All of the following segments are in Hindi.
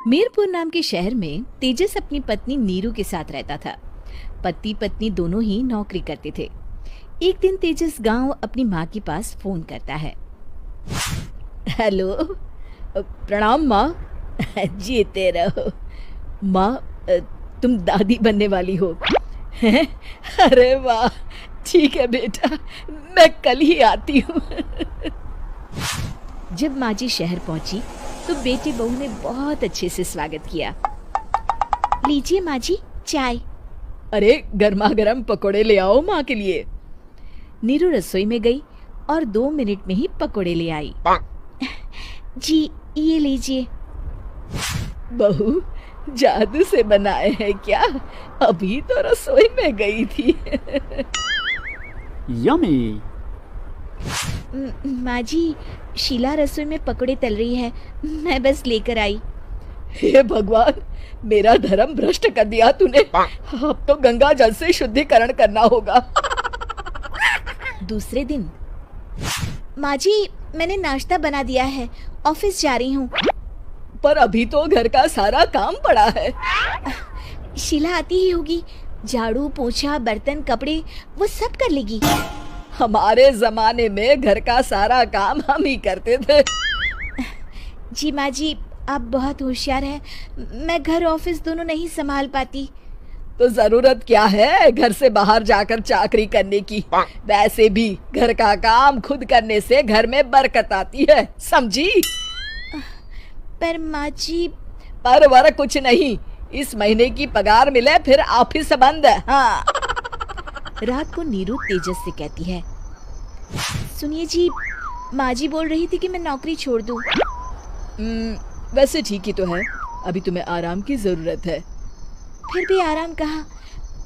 मीरपुर नाम के शहर में तेजस अपनी पत्नी नीरू के साथ रहता था। पति पत्नी दोनों ही नौकरी करते थे। एक दिन तेजस गांव अपनी माँ के पास फोन करता है। हेलो, प्रणाम माँ। जीते रहो माँ, तुम दादी बनने वाली हो। अरे वाह, ठीक है बेटा, मैं कल ही आती हूँ। जब माँ जी शहर पहुंची तो बेटी बहू ने बहुत अच्छे से स्वागत किया। लीजिए माँ जी चाय। अरे गर्मा गर्म पकोड़े ले आओ माँ के लिए। नीरू रसोई में गई और 2 मिनट में ही पकोड़े ले आई। जी ये लीजिए। बहू जादू से बनाए हैं क्या? अभी तो रसोई में गई थी। यम्मी। माँ जी, शीला रसोई में पकोड़े तल रही है, मैं बस लेकर आई। हे भगवान, मेरा धर्म भ्रष्ट कर दिया तूने। अब तो गंगा जल से शुद्धिकरण करना होगा। दूसरे दिन, माँ जी मैंने नाश्ता बना दिया है, ऑफिस जा रही हूँ। पर अभी तो घर का सारा काम पड़ा है। शीला आती ही होगी, झाड़ू पोछा बर्तन कपड़े वो सब कर लेगी। हमारे जमाने में घर का सारा काम हम ही करते थे। जी माँ जी, आप बहुत होशियार हैं, मैं घर ऑफिस दोनों नहीं संभाल पाती। तो जरूरत क्या है घर से बाहर जाकर चाकरी करने की? वैसे भी घर का काम खुद करने से घर में बरकत आती है, समझी? पर माँ जी। पर वर कुछ नहीं, इस महीने की पगार मिले फिर ऑफिस बंद। हाँ। रात को नीरू तेजस से कहती है, सुनिए जी, माँ जी बोल रही थी कि मैं नौकरी छोड़ दूं। वैसे ठीक ही तो है, अभी तुम्हें आराम की जरूरत है। फिर भी आराम कहाँ,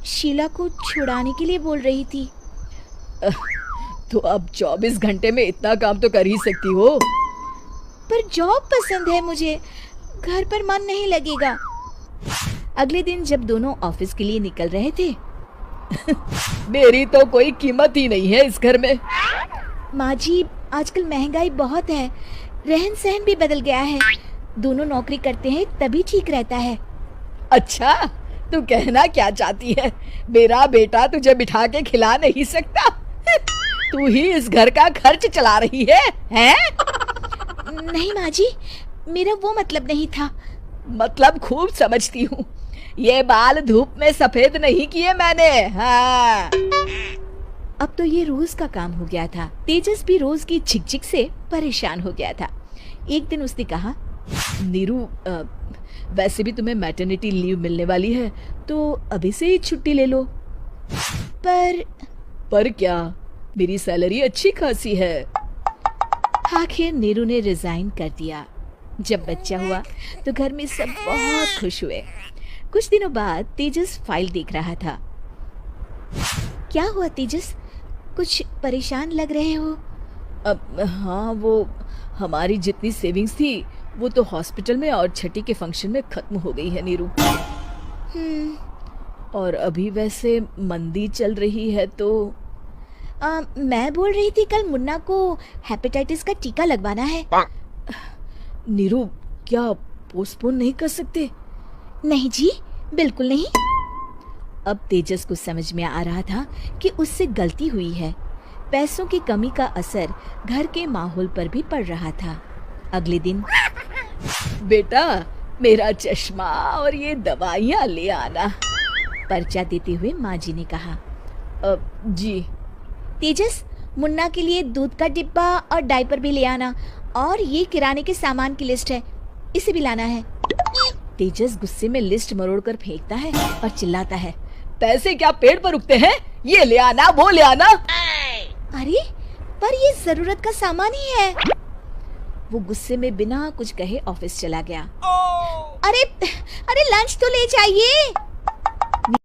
शीला को छुड़ाने के लिए बोल रही थी। तो अब 24 घंटे में इतना काम तो कर ही सकती हो। पर जॉब पसंद है मुझे, घर पर मन नहीं लगेगा। अगले दिन जब दोनों ऑफिस के लिए निकल रहे थे, मेरी तो कोई कीमत ही नहीं है इस घर में। माँ जी, आजकल महंगाई बहुत है, रहन सहन भी बदल गया है, दोनों नौकरी करते हैं तभी ठीक रहता है। अच्छा, तू कहना क्या चाहती है? मेरा बेटा तुझे बिठा के खिला नहीं सकता? तू ही इस घर का खर्च चला रही है, हैं? नहीं माँ जी, मेरा वो मतलब नहीं था। मतलब खूब समझती हूँ, ये बाल धूप में सफेद नहीं किए मैंने। हाँ। अब तो ये रोज का काम हो गया था। तेजस भी रोज की झिकझिक से परेशान हो गया था। एक दिन उसने कहा, नीरू, वैसे भी तुम्हें मैटरनिटी लीव मिलने वाली है, तो अभी से ही छुट्टी ले लो। पर क्या, मेरी सैलरी अच्छी खासी है। आखिर नीरू ने रिजाइन कर दिया। जब बच्चा हुआ तो घर में सब बहुत खुश हुए। कुछ दिनों बाद तेजस फाइल देख रहा था। क्या हुआ तेजस, कुछ परेशान लग रहे हो? हाँ, वो हमारी जितनी सेविंग्स थी वो तो हॉस्पिटल में और छठी के फंक्शन में खत्म हो गई है नीरू। और अभी वैसे मंदी चल रही है तो मैं बोल रही थी कल मुन्ना को हेपेटाइटिस का टीका लगवाना है। नीरू, क्या पोस्टपोन नहीं कर सकते? नहीं जी, बिल्कुल नहीं। अब तेजस को समझ में आ रहा था कि उससे गलती हुई है। पैसों की कमी का असर घर के माहौल पर भी पड़ रहा था। अगले दिन, बेटा मेरा चश्मा और ये दवाइयाँ ले आना, पर्चा देते हुए माँ जी ने कहा। जी। तेजस, मुन्ना के लिए दूध का डिब्बा और डायपर भी ले आना, और ये किराने के सामान की लिस्ट है, इसे भी लाना है। तेजस गुस्से में लिस्ट मरोड़कर फेंकता है और चिल्लाता है, पैसे क्या पेड़ पर उगते हैं? ये ले आना, वो ले आना। अरे पर ये जरूरत का सामान ही है। वो गुस्से में बिना कुछ कहे ऑफिस चला गया। अरे लंच तो ले जाइए।